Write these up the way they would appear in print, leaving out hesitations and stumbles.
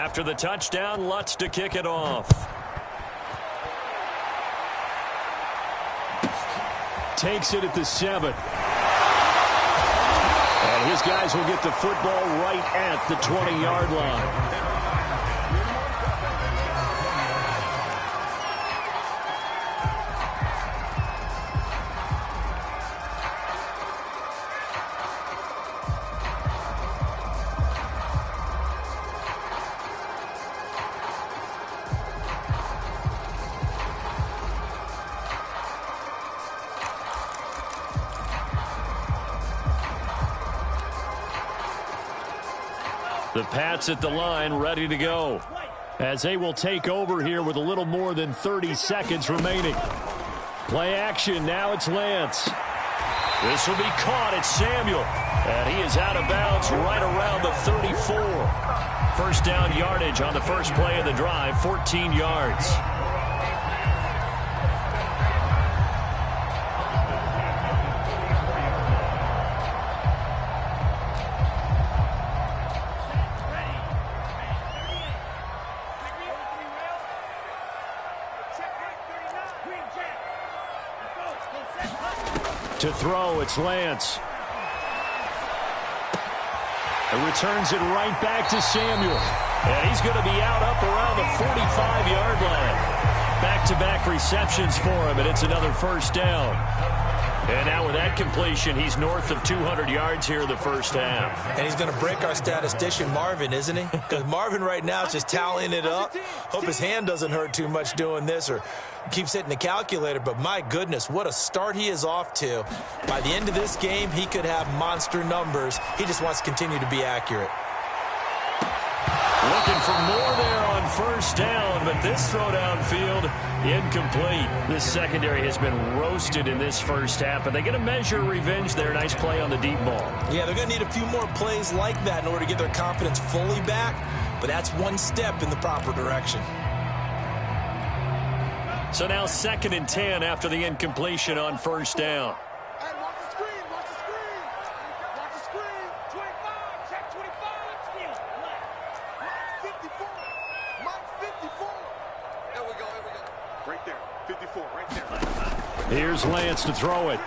After the touchdown, Lutz to kick it off. Takes it at the 7. And his guys will get the football right at the 20-yard line. The Pats at the line, ready to go, as they will take over here with a little more than 30 seconds remaining. Play action, now it's Lance. This will be caught, it's Samuel, and he is out of bounds right around the 34. First down yardage on the first play of the drive, 14 yards. To throw, it's Lance. And returns it right back to Samuel. And he's going to be out up around the 45-yard line. Back-to-back receptions for him, and it's another first down. And now with that completion, he's north of 200 yards here in the first half. And he's going to break our statistician, Marvin, isn't he? Because Marvin right now is just tallying it up. Hope his hand doesn't hurt too much doing this or keeps hitting the calculator. But my goodness, what a start he is off to. By the end of this game, he could have monster numbers. He just wants to continue to be accurate. Looking for more there on first down, but this throw downfield incomplete. This secondary has been roasted in this first half, but they get a measure of revenge there. Nice play on the deep ball. Yeah, they're going to need a few more plays like that in order to get their confidence fully back, but that's one step in the proper direction. So now 2nd and 10 after the incompletion on first down. Here's Lance to throw it.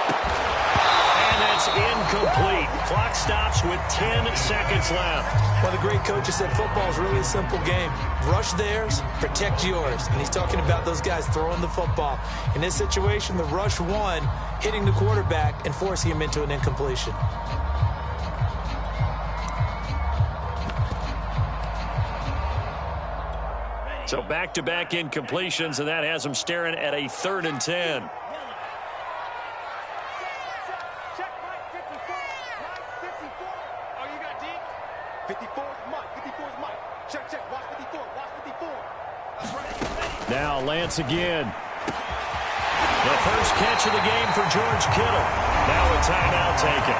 And that's incomplete. Clock stops with 10 seconds left. Well, the great coaches said football is really a simple game. Rush theirs, protect yours. And he's talking about those guys throwing the football. In this situation, the rush won, hitting the quarterback and forcing him into an incompletion. So back-to-back incompletions, and that has them staring at a 3rd and 10. Now Lance again. The first catch of the game for George Kittle. Now a timeout taken.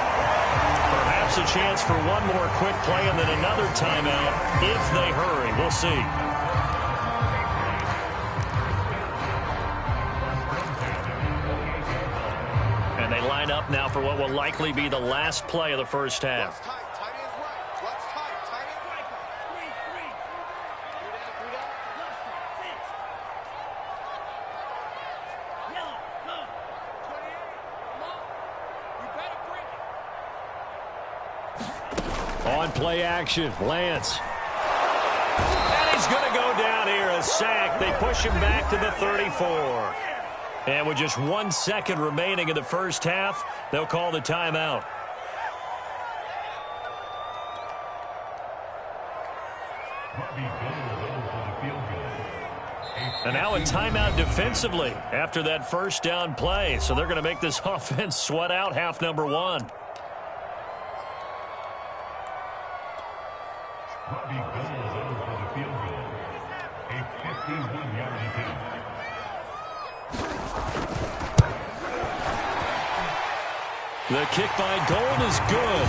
Perhaps a chance for one more quick play and then another timeout if they hurry. We'll see. And they line up now for what will likely be the last play of the first half. On play action, Lance. And he's going to go down here, a sack. They push him back to the 34. And with just 1 second remaining in the first half, they'll call the timeout. And now a timeout defensively after that first down play. So they're going to make this offense sweat out half number one. The kick by Gold is good.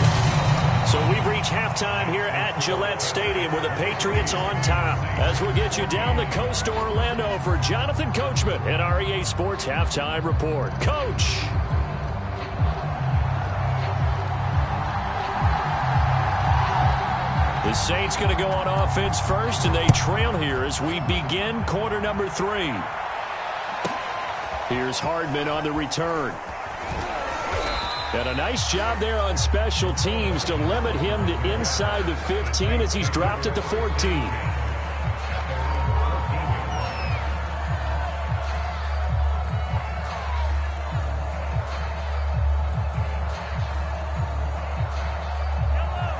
So we've reached halftime here at Gillette Stadium with the Patriots on top. As we'll get you down the coast to Orlando for Jonathan Coachman and our EA Sports Halftime Report. Coach. Saints going to go on offense first, and they trail here as we begin quarter number 3. Here's Hardman on the return. And a nice job there on special teams to limit him to inside the 15 as he's dropped at the 14.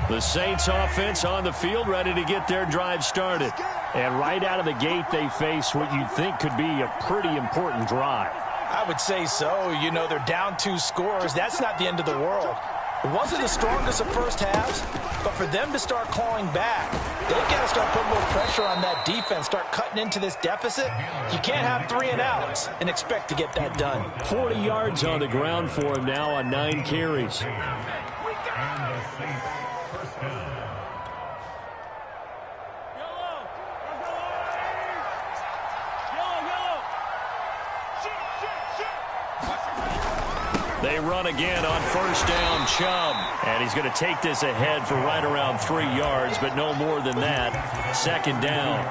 The Saints offense on the field, ready to get their drive started. And right out of the gate, they face what you'd think could be a pretty important drive. I would say so. You know, they're down 2 scores. That's not the end of the world. It wasn't the strongest of first halves, but for them to start clawing back, they've got to start putting more pressure on that defense, start cutting into this deficit. You can't have 3 and outs and expect to get that done. 40 yards on the ground for him now on 9 carries. They run again on first down, Chubb. And he's going to take this ahead for right around 3 yards, but no more than that. Second down.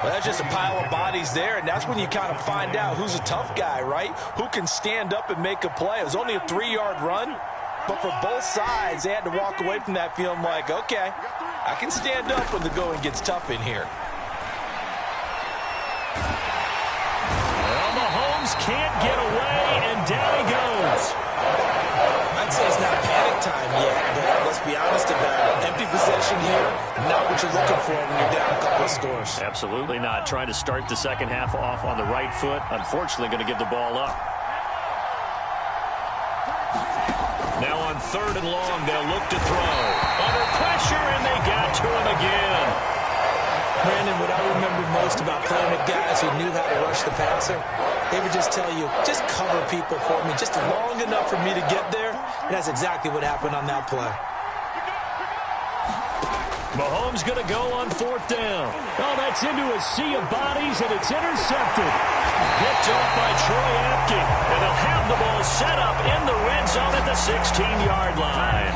Well, that's just a pile of bodies there, and that's when you kind of find out who's a tough guy, right? Who can stand up and make a play. It was only a 3-yard run, but for both sides, they had to walk away from that feeling like, okay, I can stand up when the going gets tough in here. Well, Mahomes can't get away, and down he goes. I'd say it's not panic time yet, but let's be honest about it. Empty possession here, not what you're looking for when you're down a couple of scores. Absolutely not. Trying to start the second half off on the right foot. Unfortunately, going to give the ball up. Now on 3rd and long, they'll look to throw. Under pressure, and they got to him again. Brandon, what I remember most about playing with guys who knew how to rush the passer, they would just tell you, just cover people for me, just long enough for me to get there. And that's exactly what happened on that play. Mahomes going to go on 4th down. Oh, that's into a sea of bodies, and it's intercepted. Picked off by Troy Apke. And they'll have the ball set up in the red zone at the 16-yard line.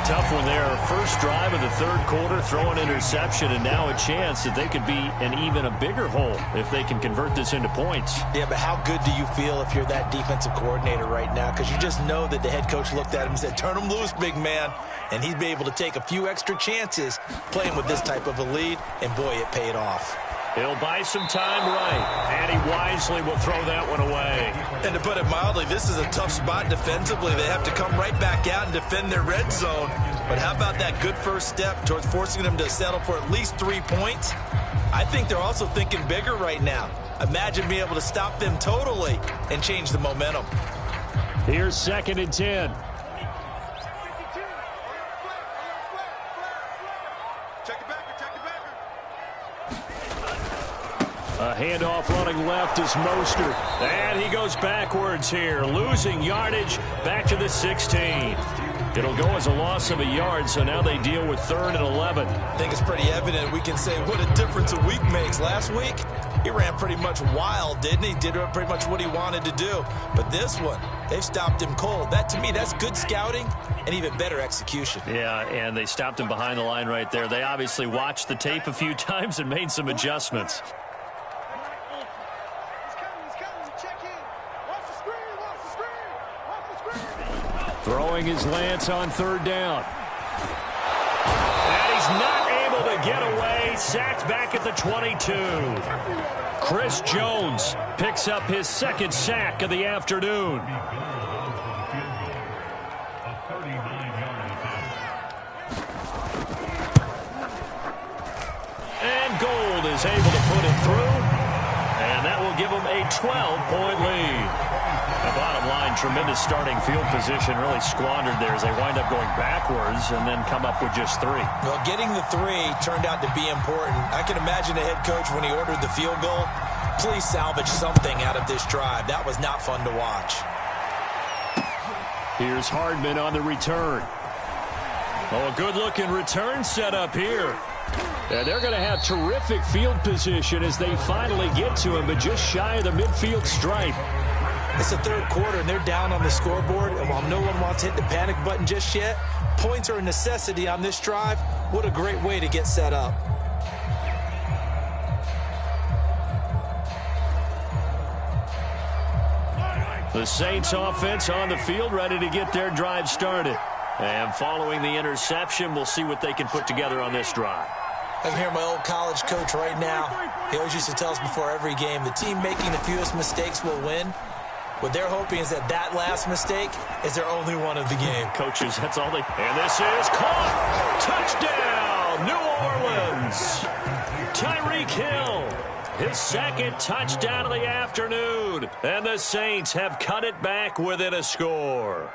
Tough one there. First drive of the 3rd quarter, throw an interception, and now a chance that they could be in even a bigger hole if they can convert this into points. Yeah, but how good do you feel if you're that defensive coordinator right now? Because you just know that the head coach looked at him and said, turn him loose, big man. And he'd be able to take a few extra chances playing with this type of a lead, and boy, it paid off. He'll buy some time right, and he wisely will throw that one away. And to put it mildly, this is a tough spot defensively. They have to come right back out and defend their red zone. But how about that good first step towards forcing them to settle for at least 3 points? I think they're also thinking bigger right now. Imagine being able to stop them totally and change the momentum. Here's 2nd and 10. A handoff running left is Mostert. And he goes backwards here, losing yardage back to the 16. It'll go as a loss of a yard, so now they deal with 3rd and 11. I think it's pretty evident we can say what a difference a week makes. Last week, he ran pretty much wild, didn't he? Did pretty much what he wanted to do. But this one, they've stopped him cold. That, to me, that's good scouting and even better execution. Yeah, and they stopped him behind the line right there. They obviously watched the tape a few times and made some adjustments. Throwing his Lance on 3rd down. And he's not able to get away. Sacked back at the 22. Chris Jones picks up his 2nd sack of the afternoon. And Gold is able to put it through. And that will give him a 12-point lead. The bottom line, tremendous starting field position, really squandered there as they wind up going backwards and then come up with just 3. Well, getting the 3 turned out to be important. I can imagine the head coach when he ordered the field goal, please salvage something out of this drive. That was not fun to watch. Here's Hardman on the return. Oh, a good-looking return set up here. And they're going to have terrific field position as they finally get to him, but just shy of the midfield stripe. It's the 3rd quarter, and they're down on the scoreboard. And while no one wants to hit the panic button just yet, points are a necessity on this drive. What a great way to get set up. The Saints offense on the field, ready to get their drive started. And following the interception, we'll see what they can put together on this drive. I can hear my old college coach right now. He always used to tell us before every game, the team making the fewest mistakes will win. What they're hoping is that that last mistake is their only one of the game. Coaches, that's all they... And this is caught! Touchdown, New Orleans! Tyreek Hill, his second touchdown of the afternoon. And the Saints have cut it back within a score.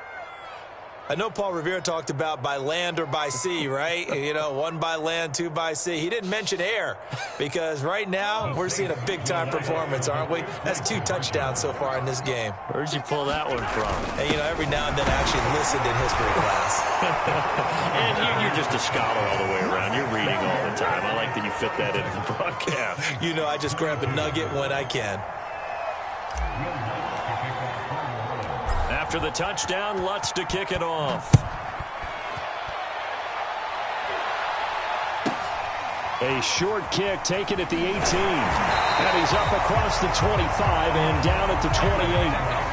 I know Paul Revere talked about by land or by sea, right? You know, one by land, two by sea. He didn't mention air because right now we're seeing a big-time performance, aren't we? That's 2 touchdowns so far in this game. Where'd you pull that one from? And, you know, every now and then I actually listened in history class. And you're just a scholar all the way around. You're reading all the time. I like that you fit that into the broadcast. You know, I just grab a nugget when I can. After the touchdown, Lutz to kick it off. A short kick taken at the 18. And he's up across the 25 and down at the 28.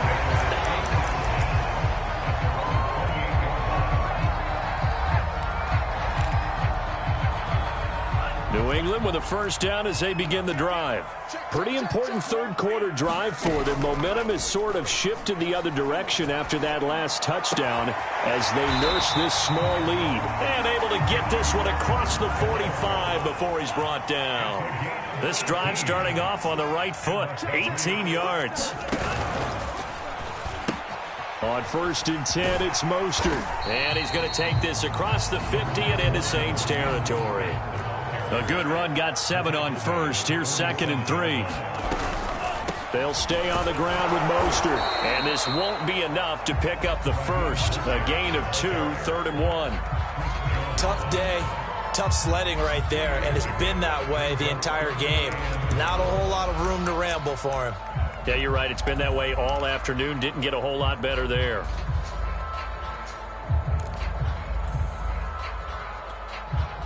New England with a first down as they begin the drive. Pretty important third quarter drive for them. Momentum has sort of shifted the other direction after that last touchdown as they nurse this small lead. And able to get this one across the 45 before he's brought down. This drive starting off on the right foot. 18 yards. On 1st and 10, it's Mostert. And he's going to take this across the 50 and into Saints territory. A good run, got 7 on first. Here's 2nd and 3. They'll stay on the ground with Mostert. And this won't be enough to pick up the first. A gain of 2, 3rd and 1. Tough day, tough sledding right there, and it's been that way the entire game. Not a whole lot of room to ramble for him. Yeah, you're right. It's been that way all afternoon. Didn't get a whole lot better there.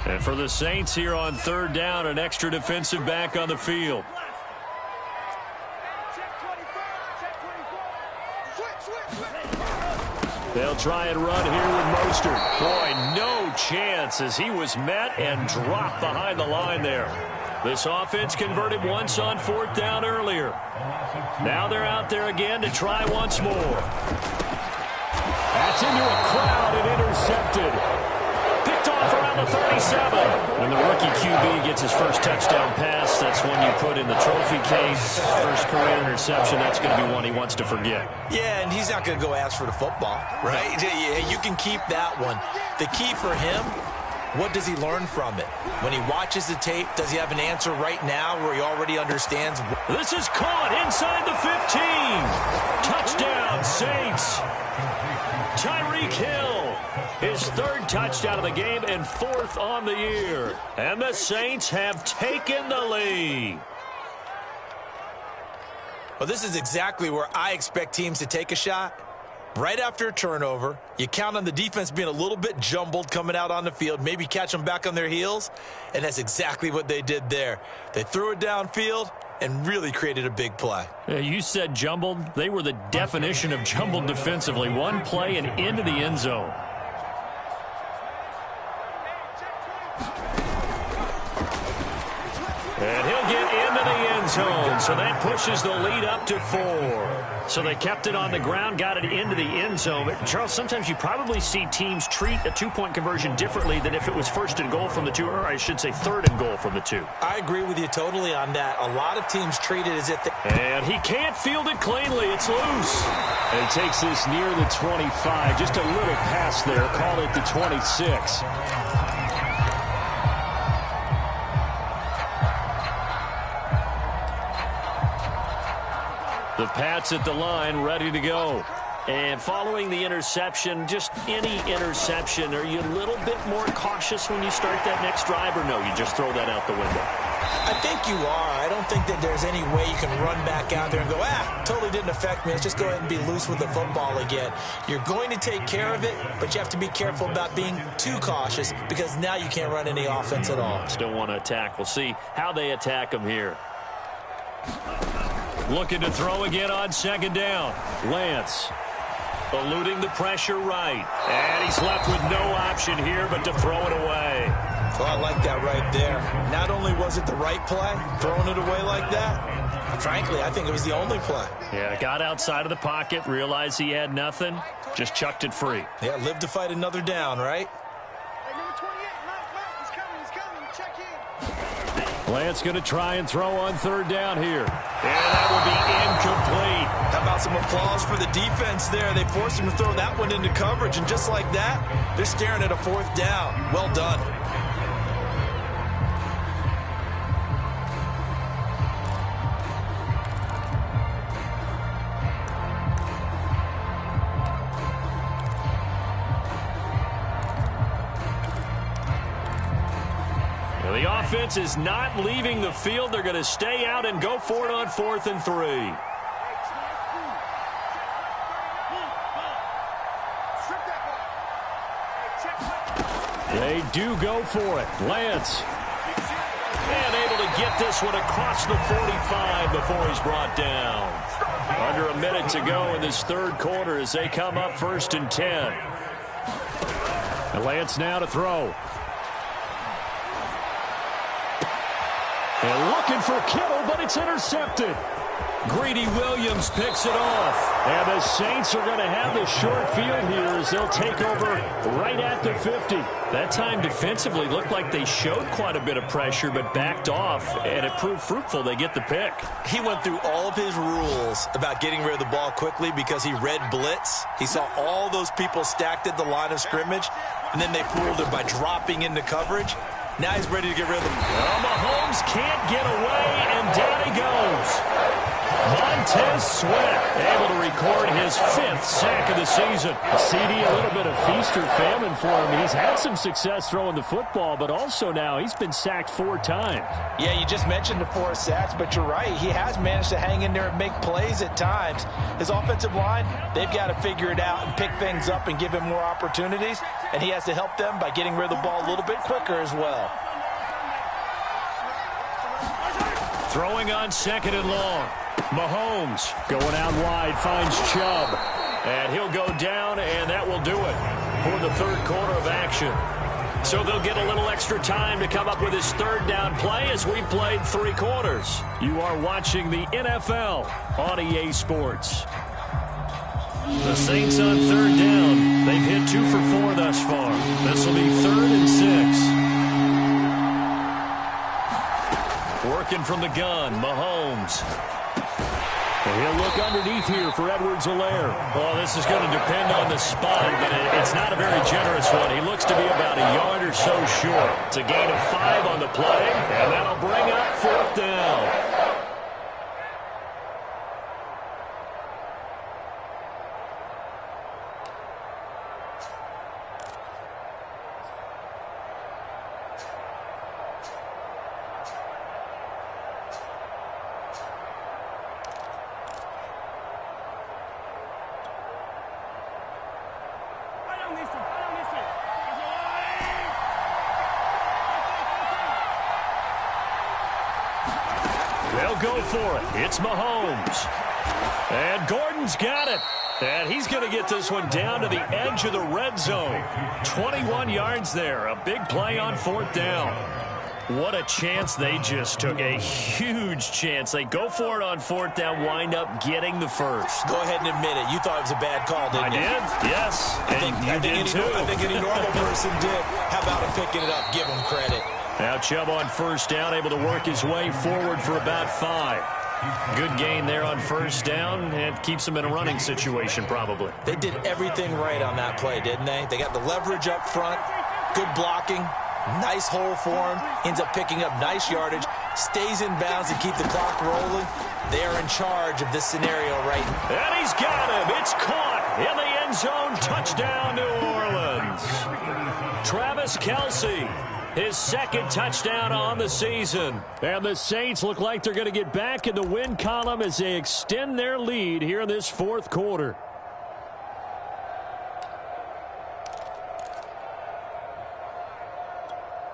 And for the Saints here on 3rd down, an extra defensive back on the field. They'll try and run here with Mostert. Boy, no chance as he was met and dropped behind the line there. This offense converted once on 4th down earlier. Now they're out there again to try once more. That's into a crowd and intercepted. Picked off around the 37. When the rookie QB gets his first touchdown pass, that's one you put in the trophy case. First career interception, that's going to be one he wants to forget. Yeah, and he's not going to go ask for the football, right? Yeah, you can keep that one. The key for him, what does he learn from it? When he watches the tape, does he have an answer right now where he already understands? This is caught inside the 15. Touchdown, Saints. Tyreek Hill. His 3rd touchdown of the game and 4th on the year. And the Saints have taken the lead. Well, this is exactly where I expect teams to take a shot. Right after a turnover, you count on the defense being a little bit jumbled coming out on the field, maybe catch them back on their heels, and that's exactly what they did there. They threw it downfield and really created a big play. Yeah, you said jumbled. They were the definition of jumbled defensively. One play and into the end zone. And he'll get into the end zone, so that pushes the lead up to 4. So they kept it on the ground, got it into the end zone. But Charles, sometimes you probably see teams treat a 2-point conversion differently than if it was 1st and goal from the 2, or I should say 3rd and goal from the 2. I agree with you totally on that. A lot of teams treat it as if they... And he can't field it cleanly. It's loose. And he takes this near the 25. Just a little pass there. Call it the 26. The Pats at the line, ready to go. And following the interception, just any interception, are you a little bit more cautious when you start that next drive, or no, you just throw that out the window? I think you are. I don't think that there's any way you can run back out there and go, totally didn't affect me. Let's just go ahead and be loose with the football again. You're going to take care of it, but you have to be careful about being too cautious because now you can't run any offense at all. Still want to attack. We'll see how they attack him here. Looking to throw again on second down. Lance eluding the pressure right. And he's left with no option here but to throw it away. Well, I like that right there. Not only was it the right play, throwing it away like that, frankly, I think it was the only play. Yeah, got outside of the pocket, realized he had nothing, just chucked it free. Yeah, live to fight another down, right? Hey, number 28, Matt, he's coming. Check in. Lance going to try and throw on third down here. And that will be incomplete. How about some applause for the defense there? They forced him to throw that one into coverage, and just like that, they're staring at a fourth down. Well done. The offense is not leaving the field. They're going to stay out and go for it on 4th and 3. They do go for it. Lance. And able to get this one across the 45 before he's brought down. Under a minute to go in this third quarter as they come up 1st and 10. And Lance now to throw. And looking for Kittle, but it's intercepted. Greedy Williams picks it off. And the Saints are going to have the short field here as they'll take over right at the 50. That time defensively looked like they showed quite a bit of pressure but backed off, and it proved fruitful. They get the pick. He went through all of his rules about getting rid of the ball quickly because he read blitz. He saw all those people stacked at the line of scrimmage, and then they fooled him by dropping into coverage. Now he's ready to get rid of them. Well, Mahomes can't get away, and down he goes. Montez Sweat able to record his 5th sack of the season. CD, a little bit of feast or famine for him. He's had some success throwing the football, but also now he's been sacked 4 times. Yeah, you just mentioned the 4 sacks, but you're right. He has managed to hang in there and make plays at times. His offensive line, they've got to figure it out and pick things up and give him more opportunities, and he has to help them by getting rid of the ball a little bit quicker as well. Throwing on 2nd and long. Mahomes going out wide, finds Chubb. And he'll go down, and that will do it for the third quarter of action. So they'll get a little extra time to come up with his 3rd down play as we played 3 quarters. You are watching the NFL on EA Sports. The Saints on 3rd down. They've hit 2 for 4 thus far. This will be 3rd and 6. Working from the gun, Mahomes. He'll look underneath here for Edwards-Helaire. Well, this is going to depend on the spot, but it's not a very generous one. He looks to be about a yard or so short. It's a gain of 5 on the play, and that'll bring up 4th down. They'll go for it. It's Mahomes. And Gordon's got it. And he's going to get this one down to the edge of the red zone. 21 yards there. A big play on 4th down. What a chance they just took. A huge chance. They go for it on 4th down, wind up getting the first. Go ahead and admit it. You thought it was a bad call, didn't you? I did, yes. I think any normal person did. How about him picking it up? Give him credit. Now Chubb on 1st down, able to work his way forward for about 5. Good gain there on 1st down, and keeps him in a running situation probably. They did everything right on that play, didn't they? They got the leverage up front, good blocking, nice hole for him, ends up picking up nice yardage, stays in bounds to keep the clock rolling. They are in charge of this scenario right now. And he's got him. It's caught in the end zone. Touchdown, New Orleans. Travis Kelce his second touchdown on the season. And the Saints look like they're going to get back in the win column as they extend their lead here in this fourth quarter.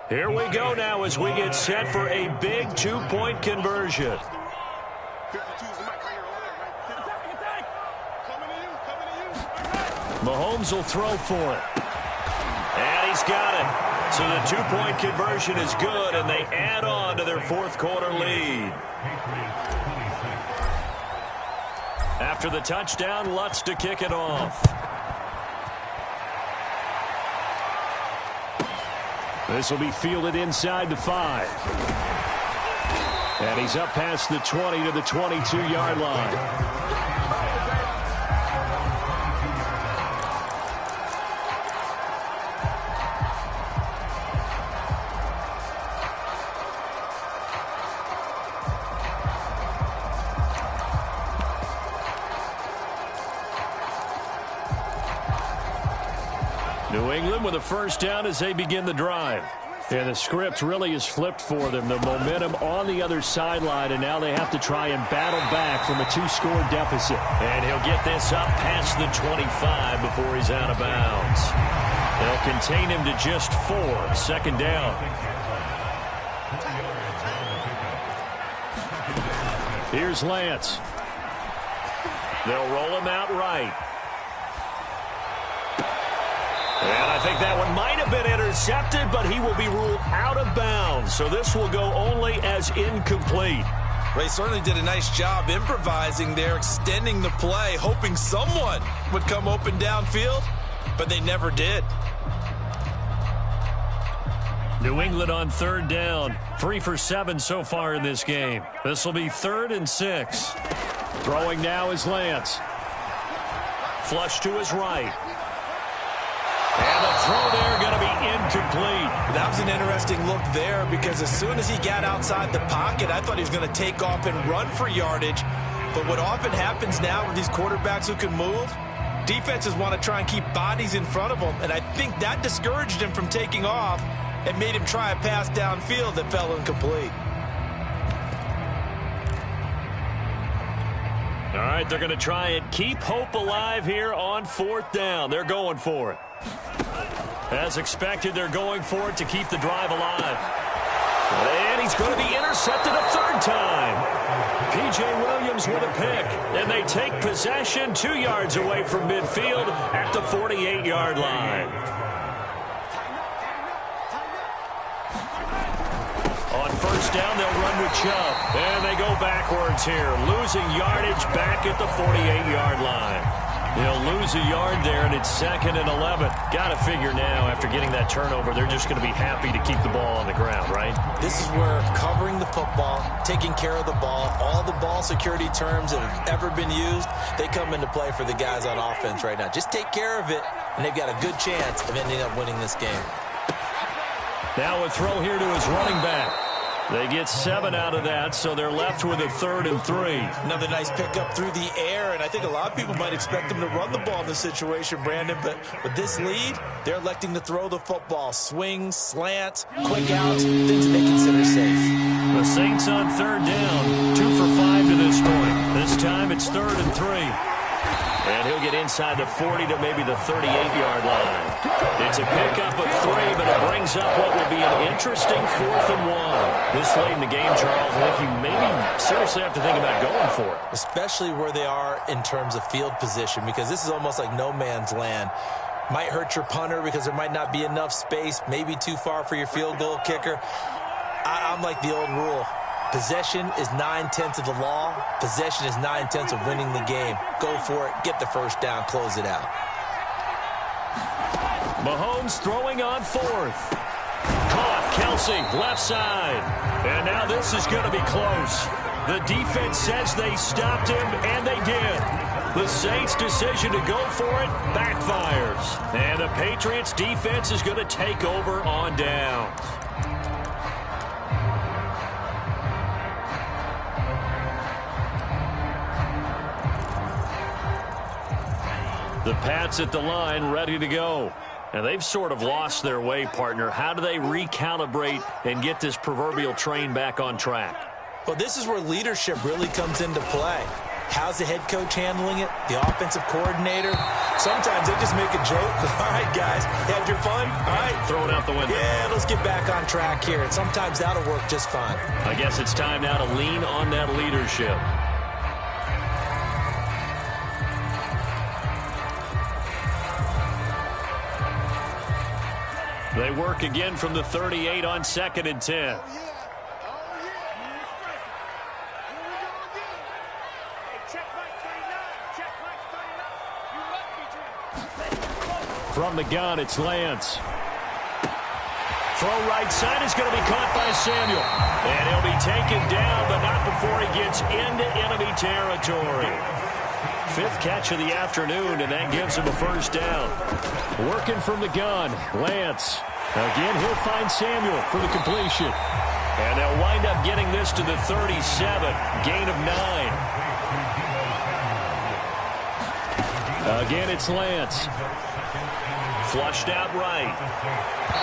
Here we go now as we get set for a big two-point conversion. Mahomes will throw for it. And he's got it. So the two-point conversion is good, and they add on to their fourth quarter lead. After the touchdown, Lutz to kick it off. This will be fielded inside the 5. And he's up past the 20 to the 22-yard line. New England with a first down as they begin the drive. And the script really is flipped for them. The momentum on the other sideline, and now they have to try and battle back from a 2-score deficit. And he'll get this up past the 25 before he's out of bounds. They'll contain him to just 4. Second down. Here's Lance. They'll roll him out right. And I think that one might have been intercepted, but he will be ruled out of bounds. So this will go only as incomplete. They certainly did a nice job improvising there, extending the play, hoping someone would come open downfield, but they never did. New England on third down. 3 for 7 so far in this game. This will be 3rd and 6. Throwing now is Lance. Flush to his right. And the throw there going to be incomplete. That was an interesting look there because as soon as he got outside the pocket, I thought he was going to take off and run for yardage. But what often happens now with these quarterbacks who can move, defenses want to try and keep bodies in front of them. And I think that discouraged him from taking off and made him try a pass downfield that fell incomplete. All right, they're going to try and keep hope alive here on 4th down. They're going for it. As expected, they're going for it to keep the drive alive. And he's going to be intercepted a 3rd time. P.J. Williams with a pick. And they take possession 2 yards away from midfield at the 48-yard line. On 1st down, they'll run with Chubb. And they go backwards here, losing yardage back at the 48-yard line. They'll lose a yard there, and it's 2nd and 11. Got to figure now, after getting that turnover, they're just going to be happy to keep the ball on the ground, right? This is where covering the football, taking care of the ball, all the ball security terms that have ever been used, they come into play for the guys on offense right now. Just take care of it, and they've got a good chance of ending up winning this game. Now a throw here to his running back. They get 7 out of that, so they're left with a 3rd and 3. Another nice pickup through the air, and I think a lot of people might expect them to run the ball in this situation, Brandon, but with this lead, they're electing to throw the football. Swings, slants, quick outs, things they consider safe. The Saints on 3rd down, 2 for 5 to this point. This time it's 3rd and 3. And he'll get inside the 40 to maybe the 38-yard line. It's a pickup of 3, but it brings up what will be an interesting 4th and 1. This late in the game, Charles, I think you maybe seriously have to think about going for it. Especially where they are in terms of field position, because this is almost like no man's land. Might hurt your punter because there might not be enough space, maybe too far for your field goal kicker. I'm like the old rule. Possession is 9/10 of the law. Possession is 9/10 of winning the game. Go for it. Get the first down. Close it out. Mahomes throwing on 4th. Caught. Kelsey, left side. And now this is going to be close. The defense says they stopped him, and they did. The Saints' decision to go for it backfires. And the Patriots' defense is going to take over on downs. The Pats at the line, ready to go. And they've sort of lost their way, partner. How do they recalibrate and get this proverbial train back on track? Well, this is where leadership really comes into play. How's the head coach handling it? The offensive coordinator? Sometimes they just make a joke. All right, guys, had your fun? All right. Throw it out the window. Yeah, let's get back on track here. And sometimes that'll work just fine. I guess it's time now to lean on that leadership. They work again from the 38 on 2nd and 10. From the gun, it's Lance. Throw right side is going to be caught by Samuel. And he'll be taken down, but not before he gets into enemy territory. 5th catch of the afternoon, and that gives him a first down. Working from the gun, Lance. Again, he'll find Samuel for the completion. And they'll wind up getting this to the 37, gain of 9. Again, it's Lance. Flushed out right.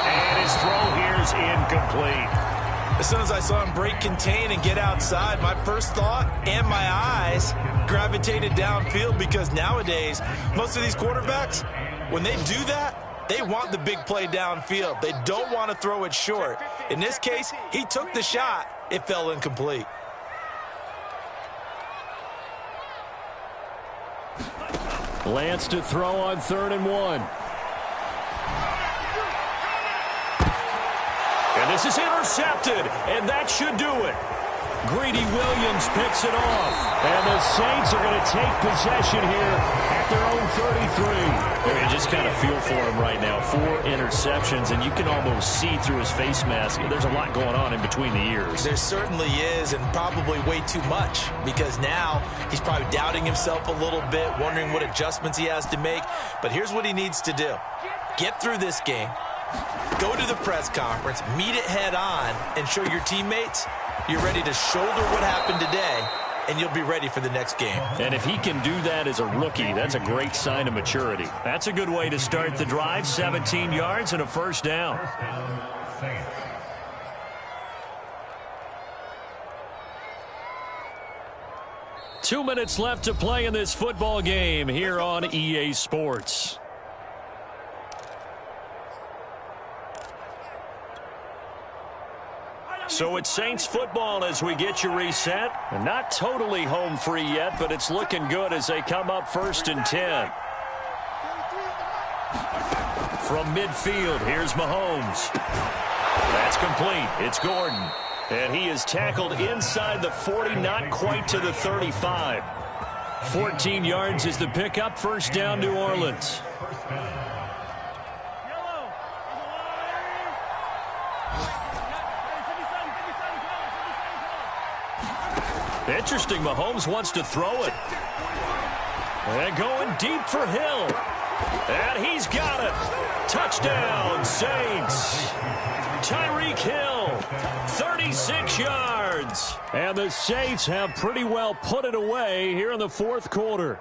And his throw here is incomplete. As soon as I saw him break contain and get outside, my first thought and my eyes gravitated downfield, because nowadays, most of these quarterbacks, when they do that, they want the big play downfield. They don't want to throw it short. In this case, he took the shot. It fell incomplete. Lance to throw on 3rd and 1. And this is intercepted, and that should do it. Greedy Williams picks it off, and the Saints are going to take possession here at their own 33. You just kind of feel for him right now. 4 interceptions, and you can almost see through his face mask. There's a lot going on in between the ears. There certainly is, and probably way too much, because now he's probably doubting himself a little bit, wondering what adjustments he has to make. But here's what he needs to do. Get through this game. Go to the press conference, meet it head on, and show your teammates you're ready to shoulder what happened today, and you'll be ready for the next game. And if he can do that as a rookie, that's a great sign of maturity. That's a good way to start the drive, 17 yards and a first down. Two minutes left to play in this football game here on EA Sports. So it's Saints football as we get you reset. And not totally home free yet, but it's looking good as they come up 1st and 10. From midfield, here's Mahomes. That's complete. It's Gordon. And he is tackled inside the 40, not quite to the 35. 14 yards is the pickup. First down, New Orleans. Interesting, Mahomes wants to throw it. And going deep for Hill. And he's got it. Touchdown, Saints. Tyreek Hill, 36 yards. And the Saints have pretty well put it away here in the 4th quarter.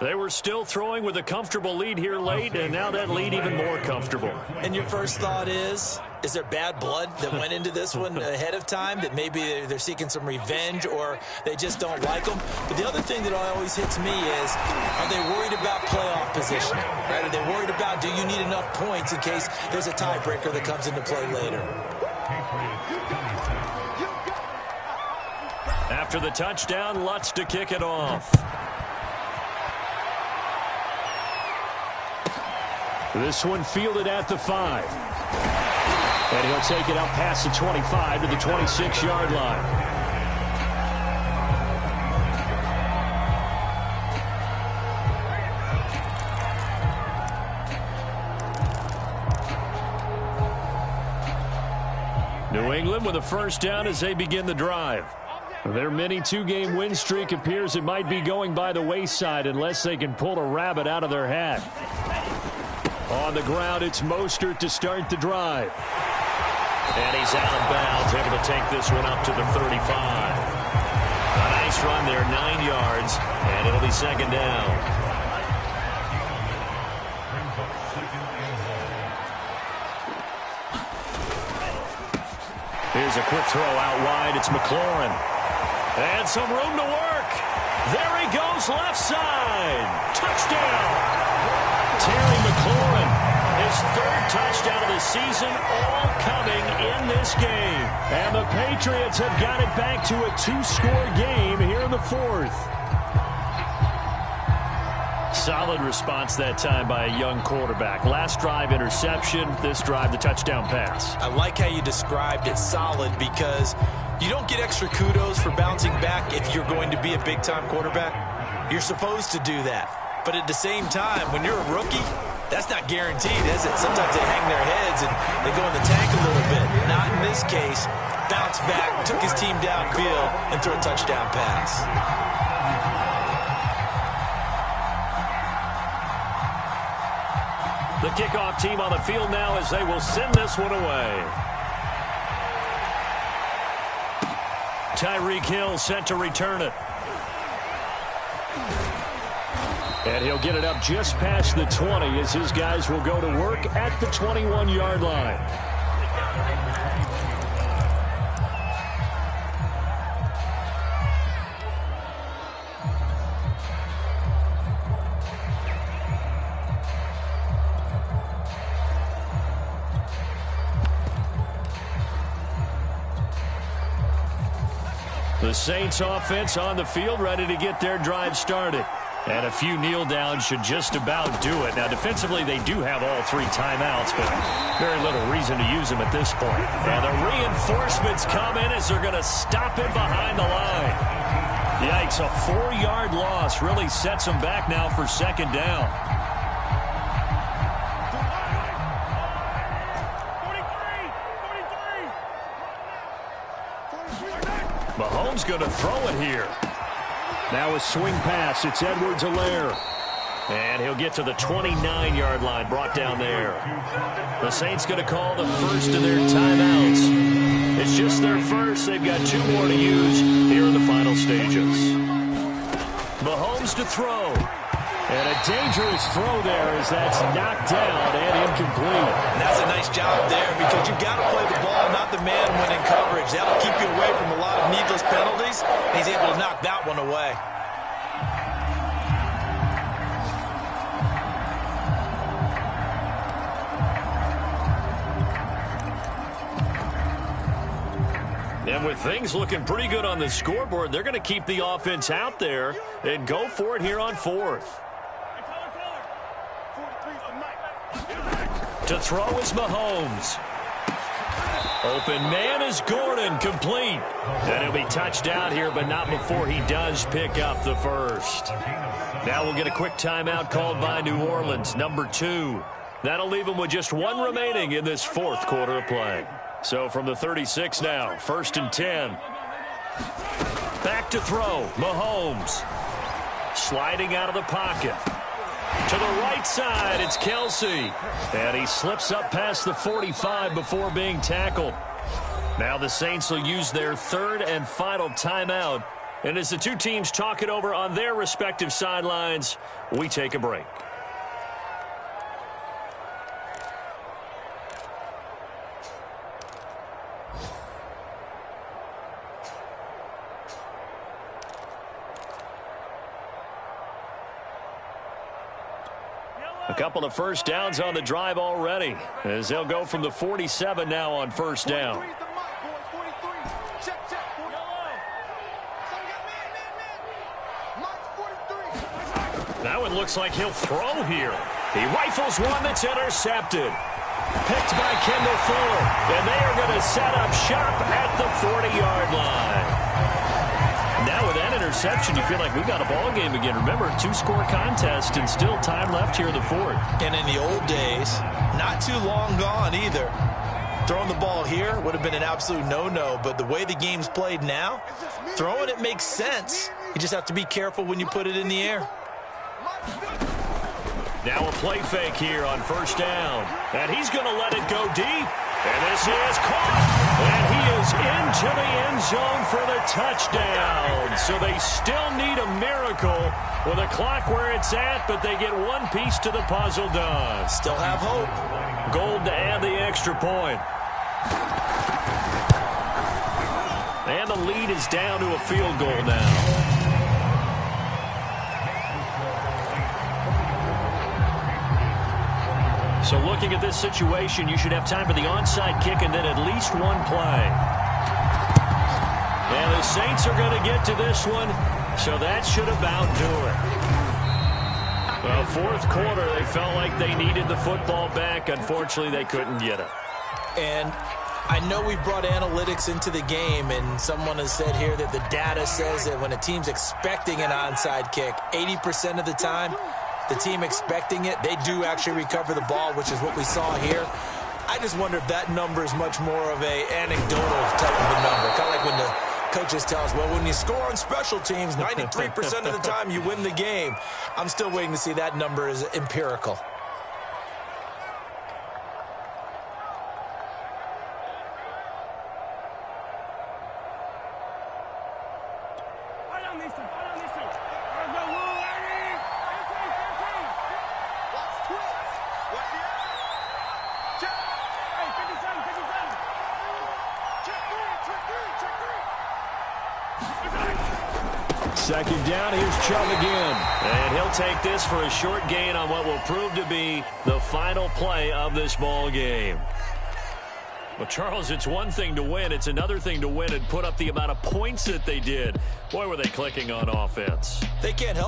They were still throwing with a comfortable lead here late, and now that lead even more comfortable. And your first thought is there bad blood that went into this one ahead of time, that maybe they're seeking some revenge or they just don't like them? But the other thing that always hits me is, are they worried about playoff positioning? Right? Are they worried about, do you need enough points in case there's a tiebreaker that comes into play later? After the touchdown, Lutz to kick it off. This one fielded at the 5. And he'll take it out past the 25 to the 26-yard line. New England with a first down as they begin the drive. Their mini 2-game win streak appears it might be going by the wayside unless they can pull a rabbit out of their hat. On the ground, it's Mostert to start the drive. And he's out of bounds, able to take this one up to the 35. A nice run there, 9 yards, and it'll be 2nd down. Here's a quick throw out wide. It's McLaurin. And some room to work. There he goes, left side. Touchdown. Terry McLaurin, his third touchdown of the season, all coming in this game. And the Patriots have got it back to a 2-score game here in the fourth. Solid response that time by a young quarterback. Last drive, interception. This drive, the touchdown pass. I like how you described it, solid, because you don't get extra kudos for bouncing back if you're going to be a big-time quarterback. You're supposed to do that. But at the same time, when you're a rookie, that's not guaranteed, is it? Sometimes they hang their heads and they go in the tank a little bit. Not in this case. Bounce back, took his team downfield, and threw a touchdown pass. The kickoff team on the field now as they will send this one away. Tyreek Hill set to return it. And he'll get it up just past the 20 as his guys will go to work at the 21-yard line. The Saints offense on the field, ready to get their drive started. And a few kneel downs should just about do it. Now, defensively, they do have all 3 timeouts, but very little reason to use them at this point. And the reinforcements come in as they're going to stop him behind the line. Yikes, a 4-yard loss really sets them back now for second down. Mahomes going to throw it here. Now a swing pass. It's Edwards-Helaire. And he'll get to the 29-yard line, brought down there. The Saints going to call the first of their timeouts. It's just their first. They've got 2 more to use here in the final stages. Mahomes to throw. And a dangerous throw there as that's knocked down and incomplete. And that's a nice job there because you've got to play the ball, not the man when in coverage. That'll keep you away from a lot of needless penalties. And he's able to knock that one away. And with things looking pretty good on the scoreboard, they're going to keep the offense out there and go for it here on 4th. To throw is Mahomes. Open man is Gordon, complete. And he'll be touched out here, but not before he does pick up the first. Now we'll get a quick timeout called by New Orleans, number 2. That'll leave them with just 1 remaining in this 4th quarter of play. So from the 36 now, 1st and 10. Back to throw, Mahomes. Sliding out of the pocket. To the right side, it's Kelsey. And he slips up past the 45 before being tackled. Now the Saints will use their 3rd and final timeout. And as the 2 teams talk it over on their respective sidelines, we take a break. A couple of first downs on the drive already as they'll go from the 47 now on first down. That one looks like he'll throw here. He rifles one that's intercepted. Picked by Kendall Fuller. And they are going to set up shop at the 40-yard line. Now with that interception, you feel like we've got a ball game again. Remember, 2-score contest and still time left here in the 4th. And in the old days, not too long gone either. Throwing the ball here would have been an absolute no-no, but the way the game's played now, throwing it makes sense. You just have to be careful when you put it in the air. Now a play fake here on first down. And he's going to let it go deep. And this is caught. And he is into the end zone for the touchdown. So they still need a miracle with the clock where it's at, but they get one piece to the puzzle done. Still have hope. Gold to add the extra point. And the lead is down to a field goal now. So looking at this situation, you should have time for the onside kick and then at least one play. And the Saints are going to get to this one, so that should about do it. Well, fourth quarter, they felt like they needed the football back. Unfortunately, they couldn't get it. And I know we brought analytics into the game, and someone has said here that the data says that when a team's expecting an onside kick, 80% of the time, the team expecting it, they do actually recover the ball, which is what we saw here. I just wonder if that number is much more of a anecdotal type of a number. Kind of like when the coaches tell us, well, when you score on special teams, 93% of the time you win the game. I'm still waiting to see that number is empirical. Second down, here's Chubb again. And he'll take this for a short gain on what will prove to be the final play of this ball game. Well, Charles, it's one thing to win. It's another thing to win and put up the amount of points that they did. Boy, were they clicking on offense. They can't help